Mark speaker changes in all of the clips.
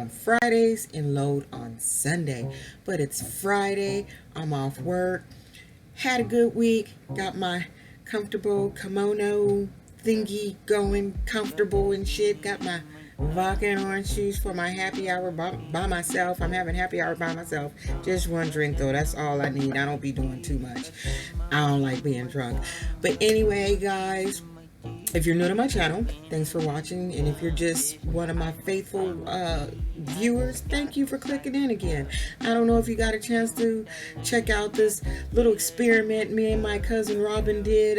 Speaker 1: on Fridays and load on Sunday. But it's Friday, I'm off work, had a good week, got my comfortable kimono thingy going, comfortable and shit, got my vodka and orange juice for my happy hour by myself. I'm having happy hour by myself. Just one drink though, that's all I need. I don't be doing too much. I don't like being drunk. But anyway, guys, if you're new to my channel, thanks for watching. And if you're just one of my faithful viewers, thank you for clicking in again. I don't know if you got a chance to check out this little experiment me and my cousin Robin did.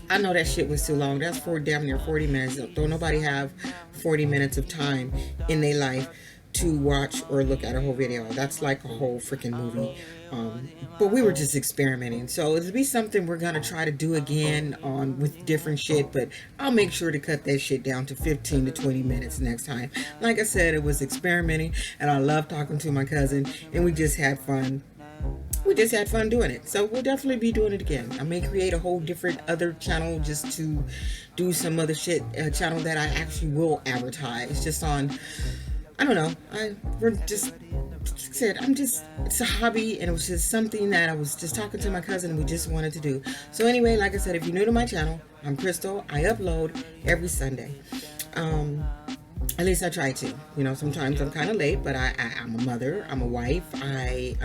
Speaker 1: I know that shit was too long. That's for damn near 40 minutes. Don't nobody have 40 minutes of time in their life to watch or look at a whole video. That's like a whole freaking movie. But we were just experimenting. So it'll be something we're going to try to do again on with different shit. But I'll make sure to cut that shit down to 15 to 20 minutes next time. Like I said, it was experimenting. And I love talking to my cousin. And we just had fun. We just had fun doing it. So we'll definitely be doing it again. I may create a whole different other channel just to do some other shit. A channel that I actually will advertise. Just on, I don't know. We're just said, it's a hobby, and it was just something that I was just talking to my cousin and we just wanted to do. So anyway, like I said, if you're new to my channel, I'm Crystal. I upload every Sunday. At least I try to. You know, sometimes I'm kind of late, but I'm a mother. I'm a wife. I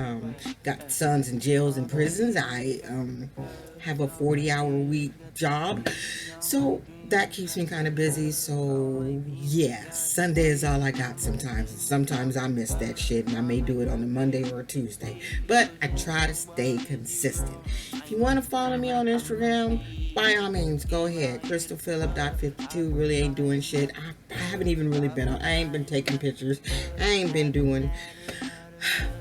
Speaker 1: got sons in jails and prisons. I have a 40-hour-a-week job. So that keeps me kind of busy. So yeah, Sunday is all I got sometimes. Sometimes I miss that shit, and I may do it on a Monday or a Tuesday. But I try to stay consistent. If you want to follow me on Instagram, by all means, go ahead. CrystalPhillip.52. Really ain't doing shit. I haven't even really been on. I ain't been taking pictures. I ain't been doing.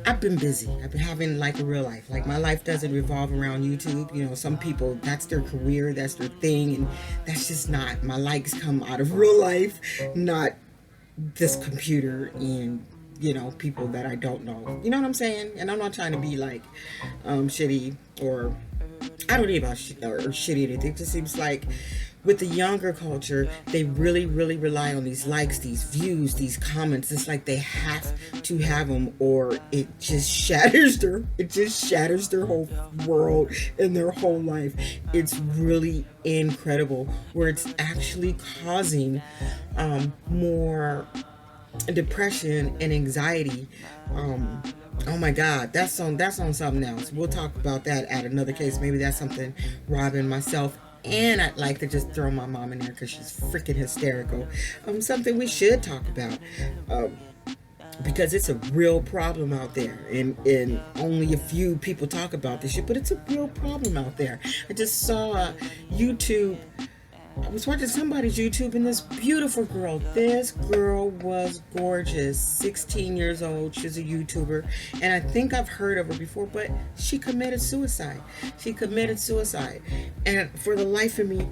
Speaker 1: I've been busy. I've been having like a real life. Like my life doesn't revolve around YouTube. You know, some people, that's their career, that's their thing, and that's just not. My likes come out of real life, not this computer and, you know, people that I don't know. You know what I'm saying? And I'm not trying to be like shitty, or I don't need about shit or shitty. It just seems like with the younger culture, they really, really rely on these likes, these views, these comments. It's like they have to have them, or it just shatters their whole world and their whole life. It's really incredible, where it's actually causing more depression and anxiety. Oh my God, that's on something else. We'll talk about that at another case. Maybe that's something Robin, myself, and I'd like to just throw my mom in there because she's freaking hysterical. Something we should talk about. Because it's a real problem out there, and only a few people talk about this shit, but it's a real problem out there. I just saw YouTube. I was watching somebody's YouTube, and this beautiful girl, this girl was gorgeous, 16 years old, she's a YouTuber, and I think I've heard of her before, but she committed suicide. And for the life of me,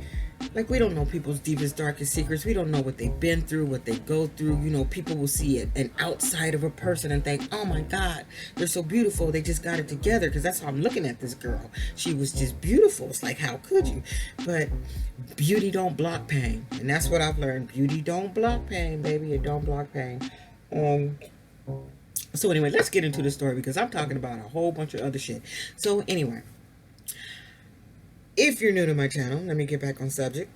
Speaker 1: like, we don't know people's deepest, darkest secrets. We don't know what they've been through, what they go through. You know, people will see an outside of a person and think, oh my God, they're so beautiful, they just got it together. Because that's how I'm looking at this girl. She was just beautiful. It's like, how could you? But beauty don't block pain. And that's what I've learned. Beauty don't block pain, baby. It don't block pain. So anyway, let's get into the story, because I'm talking about a whole bunch of other shit. So anyway, if you're new to my channel, let me get back on subject.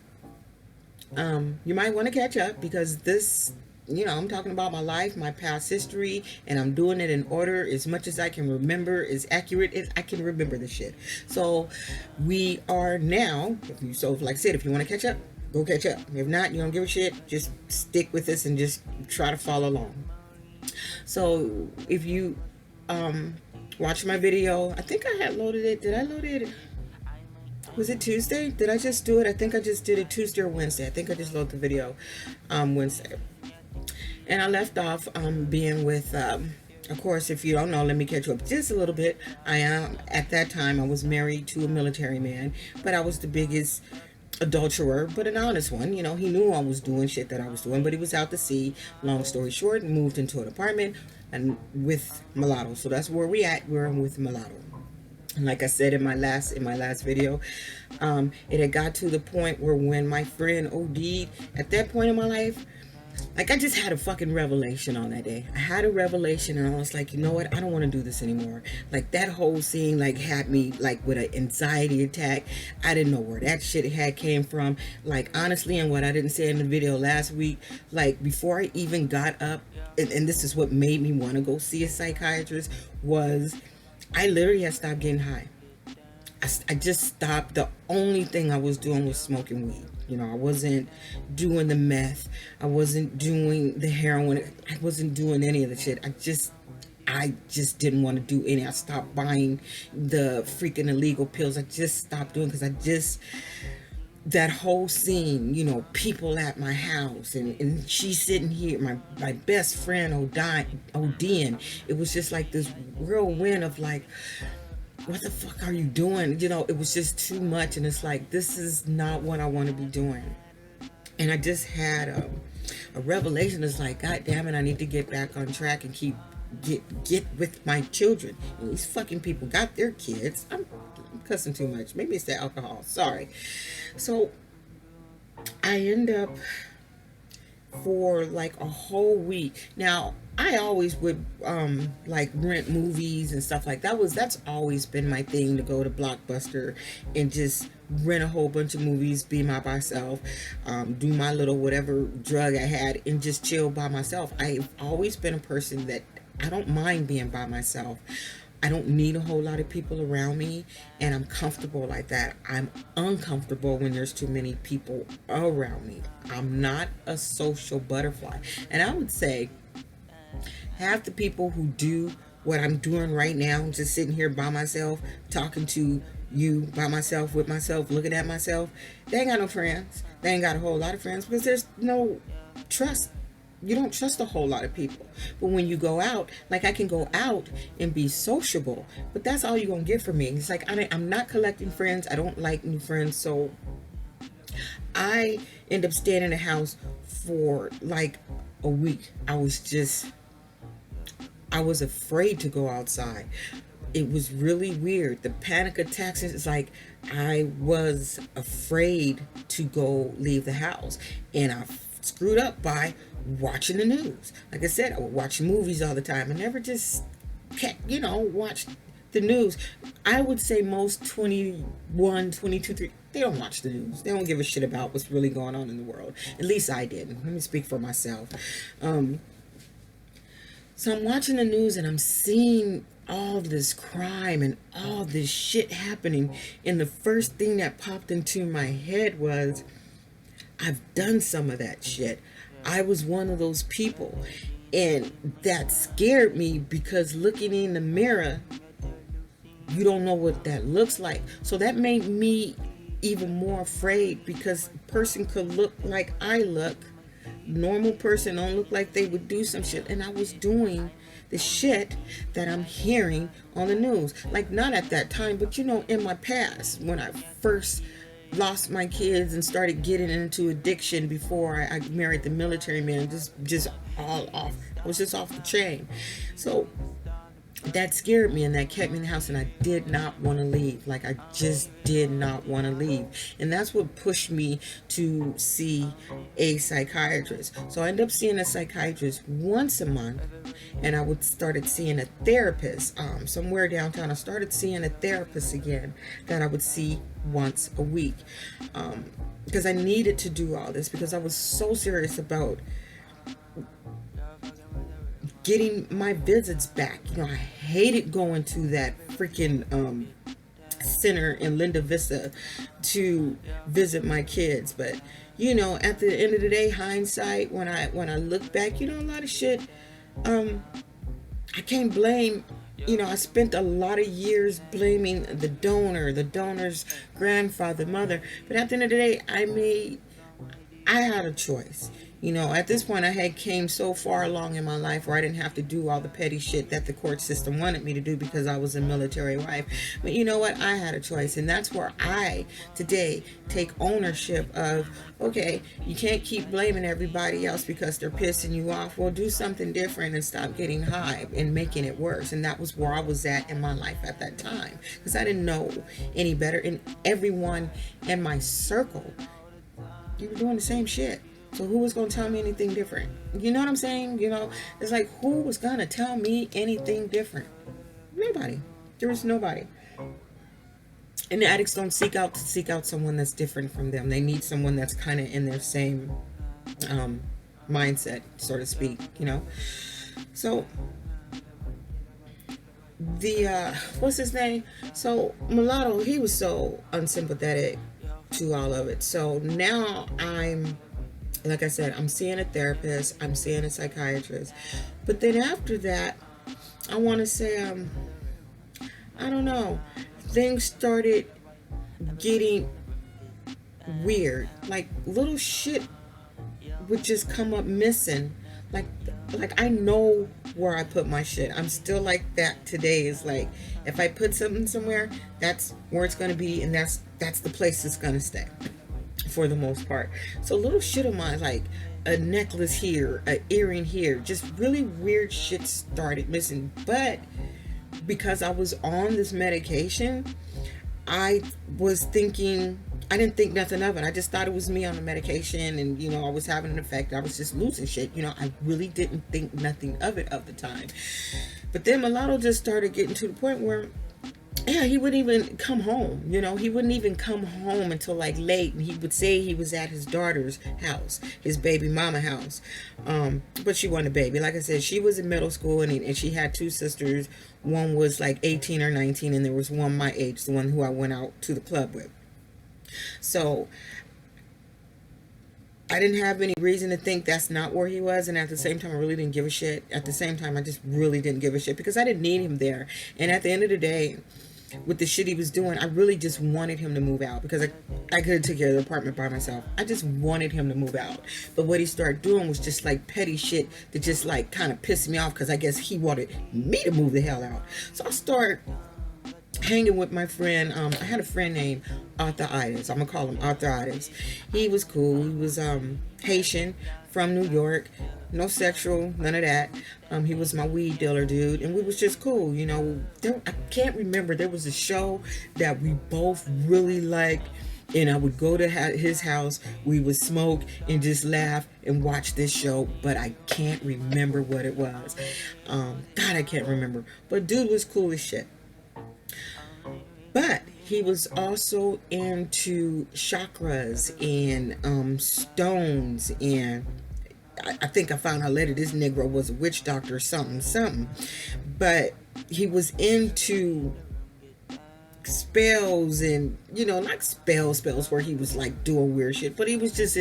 Speaker 1: You might want to catch up, because this, you know, I'm talking about my life, my past history, and I'm doing it in order as much as I can remember, as accurate as I can remember the shit. So we are now, so like I said, if you want to catch up, go catch up. If not, you don't give a shit, just stick with this and just try to follow along. So if you watch my video, I think I had loaded it. Did I load it? Was it Tuesday? Did I just do it? I think I just did it Tuesday or Wednesday. I think I just loaded the video Wednesday. And I left off being with, of course, if you don't know, let me catch you up just a little bit. At that time, I was married to a military man, but I was the biggest adulterer, but an honest one. You know, he knew I was doing shit that I was doing, but he was out to sea. Long story short, moved into an apartment and with mulatto. So that's where we at. We're with mulatto. And like I said in my last video, it had got to the point where when my friend OD'd, at that point in my life, Like, I just had a fucking revelation on that day. I had a revelation, and I was like, you know what? I don't want to do this anymore. Like, that whole scene, like, had me, like, with an anxiety attack. I didn't know where that shit had came from. Like, honestly, and what I didn't say in the video last week, like, before I even got up, and this is what made me want to go see a psychiatrist, was I literally had stopped getting high. I just stopped. The only thing I was doing was smoking weed. You know, I wasn't doing the meth. I wasn't doing the heroin. I wasn't doing any of the shit. I just didn't want to do any. I stopped buying the freaking illegal pills. I just stopped doing, because that whole scene, you know, people at my house, and she's sitting here, my best friend ODing. It was just like this whirlwind of like, what the fuck are you doing? You know, it was just too much. And it's like, this is not what I want to be doing. And I just had a revelation. It's like, God damn it, I need to get back on track and get with my children. And these fucking people got their kids. I'm cussing too much. Maybe it's the alcohol. Sorry. So I end up, for like a whole week. Now, I always would like rent movies and stuff like that. That's always been my thing, to go to Blockbuster and just rent a whole bunch of movies, be by myself, do my little whatever drug I had, and just chill by myself. I've always been a person that I don't mind being by myself. I don't need a whole lot of people around me, and I'm comfortable like that. I'm uncomfortable when there's too many people around me. I'm not a social butterfly. And I would say half the people who do what I'm doing right now, just sitting here by myself, talking to you by myself, with myself, looking at myself, they ain't got no friends. They ain't got a whole lot of friends, because there's no trust. You don't trust a whole lot of people. But when you go out, like, I can go out and be sociable, but that's all you're going to get from me. It's like, I'm not collecting friends. I don't like new friends. So I end up staying in the house for like a week. I was afraid to go outside. It was really weird. The panic attacks, it's like I was afraid to go leave the house. And I screwed up by watching the news. Like I said, I would watch movies all the time. I never just kept, watched the news. I would say most 21, 22, 3, they don't watch the news. They don't give a shit about what's really going on in the world. At least I didn't. Let me speak for myself. So I'm watching the news, and I'm seeing all this crime and all this shit happening. And the first thing that popped into my head was, I've done some of that shit. I was one of those people. And that scared me, because looking in the mirror, you don't know what that looks like. So that made me even more afraid, because a person could look like I look. Normal person don't look like they would do some shit. And I was doing the shit that I'm hearing on the news. Like, not at that time, but in my past, when I first lost my kids and started getting into addiction before I married the military man, just all off. I was just off the chain. So that scared me, and that kept me in the house, and I did not want to leave. Like, I just did not want to leave. And that's what pushed me to see a psychiatrist. So I ended up seeing a psychiatrist once a month, and I started seeing a therapist somewhere downtown. I started seeing a therapist again that I would see once a week, because I needed to do all this, because I was so serious about getting my visits back. I hated going to that freaking center in Linda Vista to visit my kids. But at the end of the day, hindsight, when I look back, a lot of shit, I can't blame. I spent a lot of years blaming the donor's grandfather, mother. But at the end of the day, I had a choice. At this point, I had came so far along in my life where I didn't have to do all the petty shit that the court system wanted me to do, because I was a military wife. But you know what? I had a choice. And that's where I, today, take ownership of, okay, you can't keep blaming everybody else because they're pissing you off. Well, do something different and stop getting high and making it worse. And that was where I was at in my life at that time, because I didn't know any better. And everyone in my circle, you were doing the same shit. So who was going to tell me anything different? You know what I'm saying? You know, it's like, who was going to tell me anything different? Nobody. There was nobody. And the addicts don't seek out someone that's different from them. They need someone that's kind of in their same mindset, so to speak, you know. So the what's his name? So Mulatto, he was so unsympathetic to all of it. So now I'm, like I said, I'm seeing a therapist, I'm seeing a psychiatrist. But then after that, I want to say I don't know, things started getting weird. Like little shit would just come up missing. Like like I know where I put my shit. I'm still like that today. Is like, if I put something somewhere, that's where it's gonna be, and that's the place it's gonna stay for the most part. So little shit of mine, like a necklace here, an earring here, just really weird shit started missing. But because I was on this medication, I was thinking, I didn't think nothing of it. I just thought it was me on the medication, and you know, I was having an effect. I was just losing shit. You know, I really didn't think nothing of it at the time. But then Mulatto just started getting to the point where, yeah, he wouldn't even come home. You know, he wouldn't even come home until like late, and he would say he was at his daughter's house, his baby mama house. But she wasn't a baby. Like I said, she was in middle school, and she had two sisters. One was like 18 or 19, and there was one my age, the one who I went out to the club with. So I didn't have any reason to think that's not where he was, and at the same time I really didn't give a shit. At the same time I just really didn't give a shit because I didn't need him there. And at the end of the day, with the shit he was doing, I really just wanted him to move out because I could have took care of the apartment by myself. I just wanted him to move out. But what he started doing was just like petty shit that just like kind of pissed me off because I guess he wanted me to move the hell out. So I started hanging with my friend. I had a friend named Arthuritis. I'm gonna call him Arthuritis. He was cool. He was Haitian from New York. No sexual, none of that. He was my weed dealer dude, and we was just cool. You know, I can't remember. There was a show that we both really liked, and I would go to his house. We would smoke and just laugh and watch this show, but I can't remember what it was. God, I can't remember. But dude was cool as shit. But he was also into chakras and stones, and I think I found out later this Negro was a witch doctor or something. But he was into spells, and you know, not spells where he was like doing weird shit, but he was just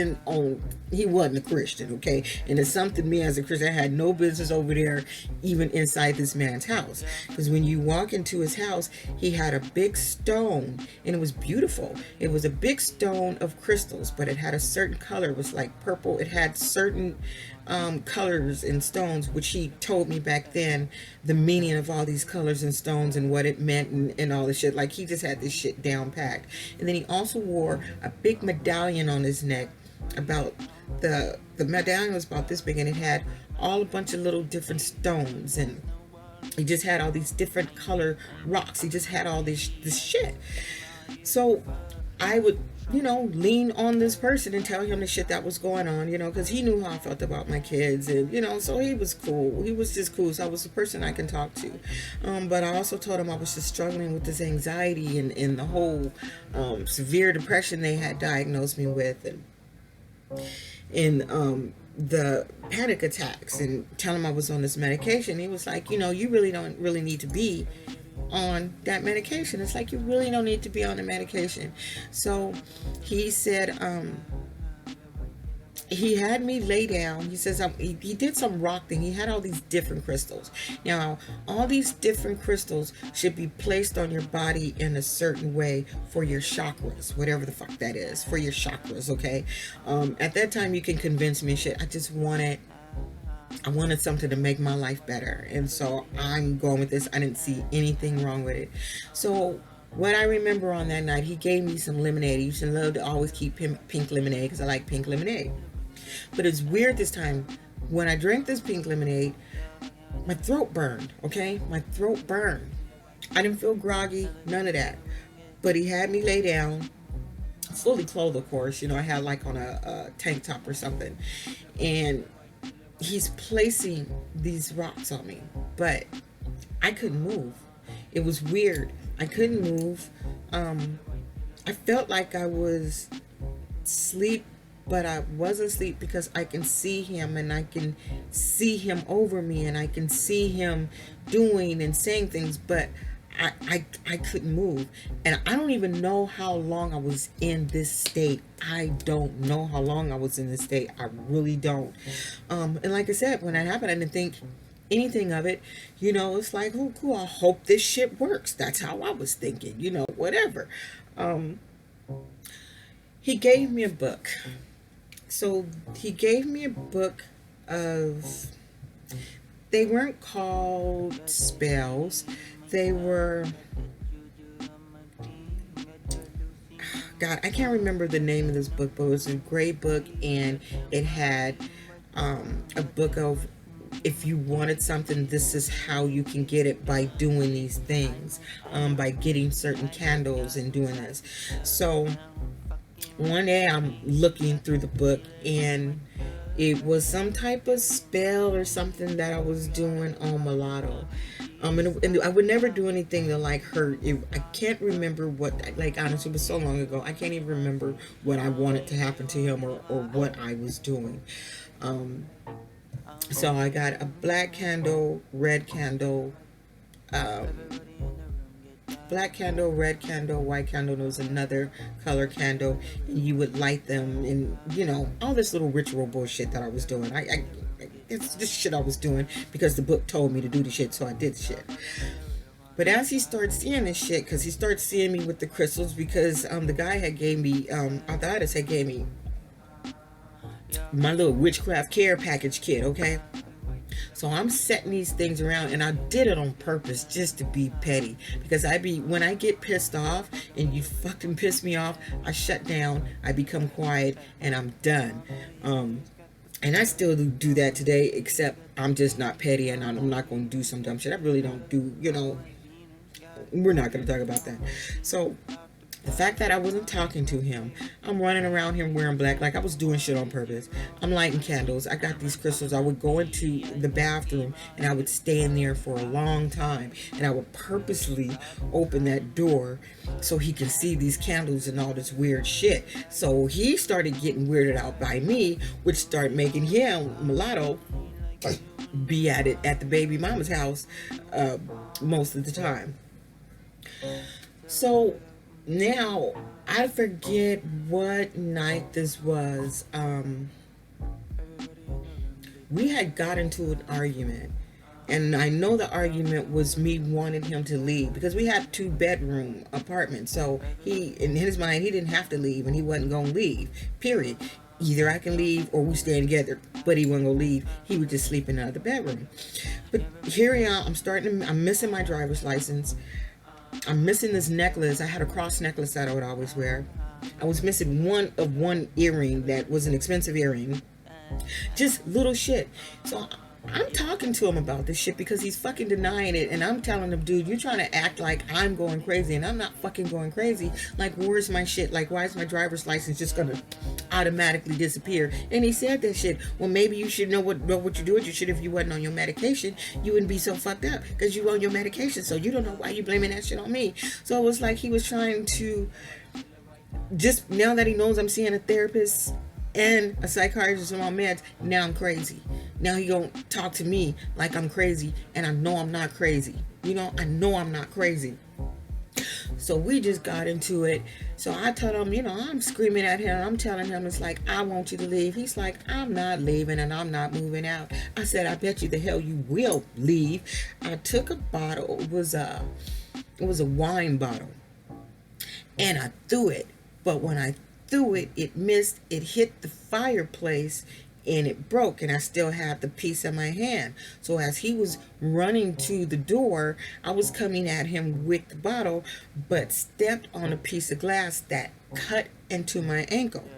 Speaker 1: he wasn't a Christian, okay? And it's something me as a Christian, I had no business over there, even inside this man's house, because when you walk into his house, he had a big stone, and it was beautiful. It was a big stone of crystals, but it had a certain color. It was like purple. It had certain colors and stones, which he told me back then the meaning of all these colors and stones and what it meant, and all this shit. Like, he just had this shit down packed. And then he also wore a big medallion on his neck. About the medallion was about this big, and it had all a bunch of little different stones, and he just had all these different color rocks. He just had all this shit. So I would, you know, lean on this person and tell him the shit that was going on, you know, because he knew how I felt about my kids, and you know, so he was cool. He was just cool. So I was the person I can talk to. But I also told him I was just struggling with this anxiety and the whole severe depression they had diagnosed me with, and the panic attacks, and tell him I was on this medication. He was like, you know, you really don't really need to be on that medication. It's like, you really don't need to be on the medication. So he said, he had me lay down. He says, he did some rock thing. He had all these different crystals. Now, all these different crystals should be placed on your body in a certain way for your chakras, whatever the fuck that is, for your chakras, okay? At that time, you can convince me shit. I wanted something to make my life better. And so I'm going with this. I didn't see anything wrong with it. So what I remember on that night, he gave me some lemonade. He used to love to always keep pink lemonade because I like pink lemonade. But it's weird this time. When I drank this pink lemonade, my throat burned, okay? My throat burned. I didn't feel groggy, none of that. But he had me lay down, fully clothed, of course. I had like on a tank top or something. And he's placing these rocks on me, but I couldn't move. It was weird. I couldn't move. I felt like I was asleep, but I wasn't asleep because I can see him and I can see him over me and I can see him doing and saying things, but I couldn't move. And I don't even know how long I was in this state. I don't know how long I was in this state. I really don't. And like I said, when that happened, I didn't think anything of it. It's like, oh, cool. I hope this shit works. That's how I was thinking, whatever. He gave me a book. So he gave me a book of, they weren't called spells. They were, God, I can't remember the name of this book, but it was a gray book, and it had a book of, if you wanted something, this is how you can get it by doing these things, by getting certain candles and doing this. So one day I'm looking through the book, and it was some type of spell or something that I was doing on mulatto. And I would never do anything to like hurt. I can't remember what, like, honestly, it was so long ago. I can't even remember what I wanted to happen to him, or what I was doing. So I got a black candle, red candle, black candle, red candle, white candle. There was another color candle, and you would light them, and all this little ritual bullshit that I was doing. It's this shit I was doing because the book told me to do the shit, so I did the shit. But as he starts seeing this shit, because he starts seeing me with the crystals, because the guy had gave me, Arthritis had gave me my little witchcraft care package kit, okay? So I'm setting these things around, and I did it on purpose just to be petty, because when I get pissed off and you fucking piss me off, I shut down, I become quiet, and I'm done. And I still do that today, except I'm just not petty, and I'm not going to do some dumb shit. I really don't do, we're not going to talk about that. So the fact that I wasn't talking to him, I'm running around here wearing black, like I was doing shit on purpose. I'm lighting candles. I got these crystals. I would go into the bathroom, and I would stay in there for a long time, and I would purposely open that door so he can see these candles and all this weird shit. So he started getting weirded out by me, which started making him, mulatto, be at the baby mama's house most of the time. So now, I forget what night this was. We had got into an argument. And I know the argument was me wanting him to leave, because we had 2-bedroom apartments. So in his mind, he didn't have to leave, and he wasn't going to leave, period. Either I can leave or we stay together. But he wasn't going to leave. He would just sleep in another bedroom. But here I am. I'm missing my driver's license. I'm missing this necklace. I had a cross necklace that I would always wear. I was missing one earring that was an expensive earring. Just little shit. So I'm talking to him about this shit because he's fucking denying it. And I'm telling him, dude, you're trying to act like I'm going crazy. And I'm not fucking going crazy. Like, where's my shit? Like, why is my driver's license just going to automatically disappear? And he said that shit. Well, maybe you should know what you do with your shit. If you wasn't on your medication, you wouldn't be so fucked up because you on your medication. So you don't know why you blaming that shit on me. So it was like he was trying to, just now that he knows I'm seeing a therapist and a psychiatrist on meds, now I'm crazy. Now he gonna talk to me like I'm crazy, and I know I'm not crazy. I know I'm not crazy. So we just got into it. So I told him, I'm screaming at him. I'm telling him, it's like, I want you to leave. He's like, I'm not leaving, and I'm not moving out. I said, I bet you the hell you will leave. I took a bottle. It was a wine bottle, and I threw it. But when I threw it, it missed. It hit the fireplace, and it broke, and I still had the piece in my hand. So as he was running to the door, I was coming at him with the bottle, but stepped on a piece of glass that cut into my ankle.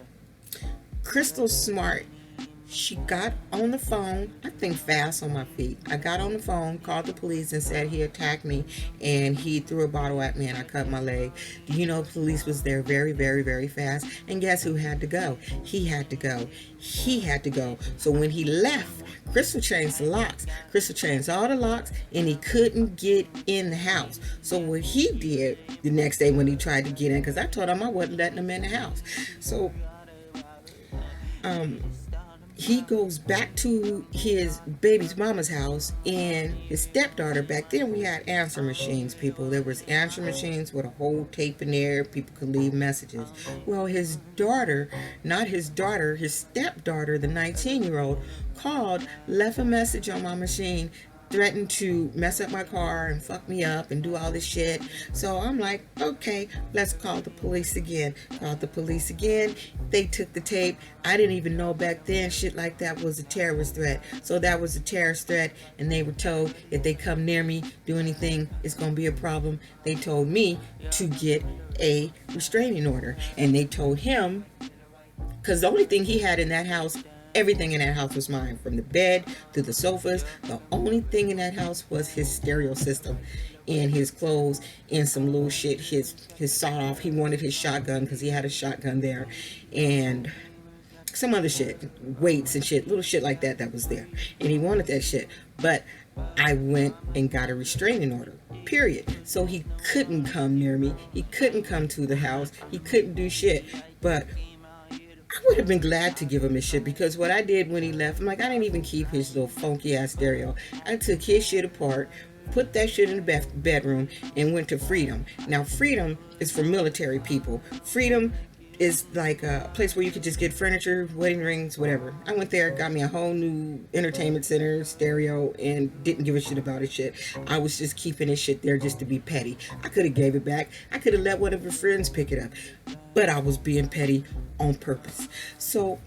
Speaker 1: Crystal Smart She got on the phone, I think fast on my feet. I got on the phone, called the police, and said he attacked me and he threw a bottle at me and I cut my leg. Do you know police was there very, very, very fast? And guess who had to go? He had to go. He had to go. So when he left, Crystal changed the locks. Crystal changed all the locks and he couldn't get in the house. So what he did the next day when he tried to get in, because I told him I wasn't letting him in the house. So he goes back to his baby's mama's house, and his stepdaughter, back then we had answer machines, people. There was answer machines with a whole tape in there. People could leave messages. Well, his daughter, not his daughter, his stepdaughter, the 19-year-old, called, left a message on my machine, threatened to mess up my car and fuck me up and do all this shit. So I'm like, okay, let's call the police again. Called the police again. They took the tape. I didn't even know back then shit like that was a terrorist threat. So that was a terrorist threat, and they were told if they come near me, do anything, it's gonna be a problem. They told me to get a restraining order, and they told him, because the only thing he had in that house, everything in that house was mine, from the bed to the sofas. The only thing in that house was his stereo system and his clothes and some little shit, his sawed off. He wanted his shotgun because he had a shotgun there, and some other shit, weights and shit, little shit like that was there, and he wanted that shit. But I went and got a restraining order, period. So he couldn't come near me. He couldn't come to the house. He couldn't do shit. But I would have been glad to give him his shit, because what I did when he left, I'm like, I didn't even keep his little funky ass stereo. I took his shit apart, put that shit in the bedroom, and went to Freedom. Now, Freedom is for military people. Freedom is like a place where you could just get furniture, wedding rings, whatever. I went there, got me a whole new entertainment center, stereo, and didn't give a shit about his shit. I was just keeping his shit there just to be petty. I could have gave it back. I could have let one of his friends pick it up. But I was being petty on purpose. So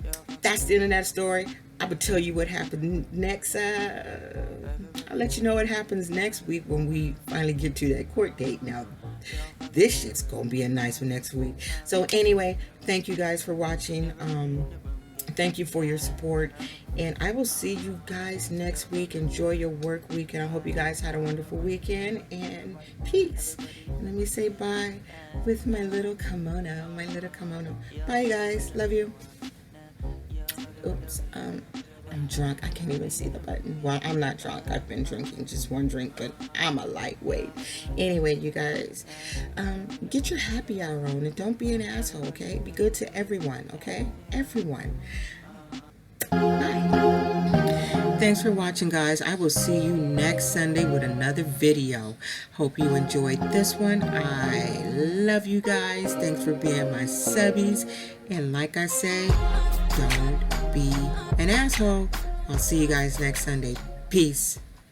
Speaker 1: that's the end of that story. I would tell you what happened next. I'll let you know what happens next week when we finally get to that court date. Now, this shit's gonna be a nice one next week. So anyway, thank you guys for watching. Thank you for your support, and I will see you guys next week. Enjoy your work week, and I hope you guys had a wonderful weekend, and peace. And let me say bye with my little kimono, Bye, guys. Love you. Oops, I'm drunk. I can't even see the button. Well, I'm not drunk. I've been drinking just one drink, but I'm a lightweight. Anyway, you guys, get your happy hour on, and don't be an asshole, okay? Be good to everyone, okay? Everyone. Bye. Thanks for watching, guys. I will see you next Sunday with another video. Hope you enjoyed this one. I love you guys. Thanks for being my subbies. And like I say, don't be an asshole. I'll see you guys next Sunday. Peace.